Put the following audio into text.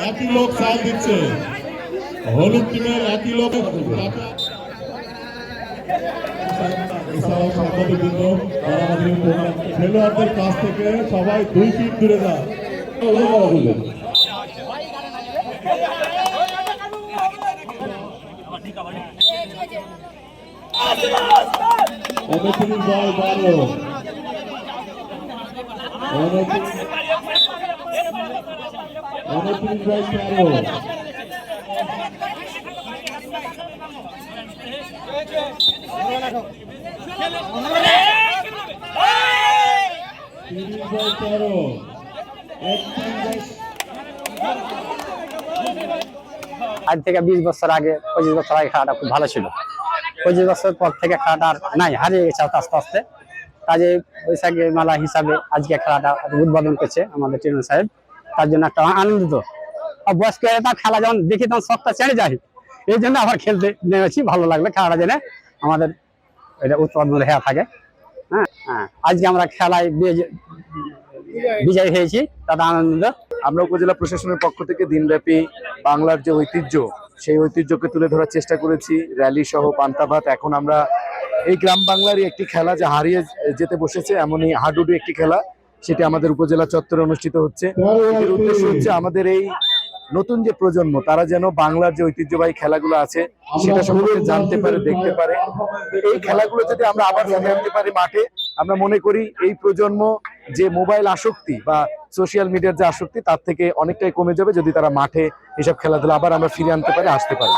একই লোক সাল দিচ্ছে, হলুদ টিমের একই লোক। খেলোয়াড়দের কাছ থেকে সবাই 2 ফিট দূরে যান। আজ থেকে 20 বছর আগে 25 বছর আগে খেলাটা খুব ভালো ছিল। 25 বছর পর থেকে খেলাটা আর নাই, হারিয়ে গেছে আস্তে আস্তে। কাজে বৈশাখী মেলা হিসাবে আজকে খেলাটা উদ্বোধন করছে আমাদের টিউন সাহেব, তার জন্য একটা আনন্দিত। বয়স্ক খেলা যখন দেখি তখন শখটা ছেড়ে যায়, এই জন্য আবার খেলতে নেমেছি। ভালো লাগলো খেলাটা জেনে, আমাদের এটা উৎপাদন হয়ে থাকে। হ্যাঁ, আজকে আমরা খেলায় বিজয়ী হয়েছি, তাতে আনন্দিত। আমরা উপজেলা প্রশাসনের পক্ষ থেকে দিনব্যাপী বাংলার যে ঐতিহ্য, সেই ঐতিহ্যকে তুলে ধরার চেষ্টা করেছি, র্যালি সহ পান্তা ভাত। এখন আমরা এই গ্রাম বাংলারই একটি খেলা যা হারিয়ে যেতে বসেছে, এমনই হাডুডু একটি খেলা, সেটি আমাদের উপজেলা চত্বরে অনুষ্ঠিত হচ্ছে। এর উদ্দেশ্য হচ্ছে আমাদের এই নতুন যে প্রজন্ম, তারা যেন বাংলার যে ঐতিহ্যবাহী খেলাগুলো আছে সেটা সম্পর্কে জানতে পারে, দেখতে পারে। এই খেলাগুলো যদি আমরা আবার ফিরে আনতে পারি মাঠে, আমরা মনে করি এই প্রজন্ম যে মোবাইল আসক্তি বা সোশ্যাল মিডিয়ার যে আসক্তি, তার থেকে অনেকটাই কমে যাবে যদি তারা মাঠে এসব খেলাধুলা আবার আমরা ফিরে আনতে পারি, আসতে পারি।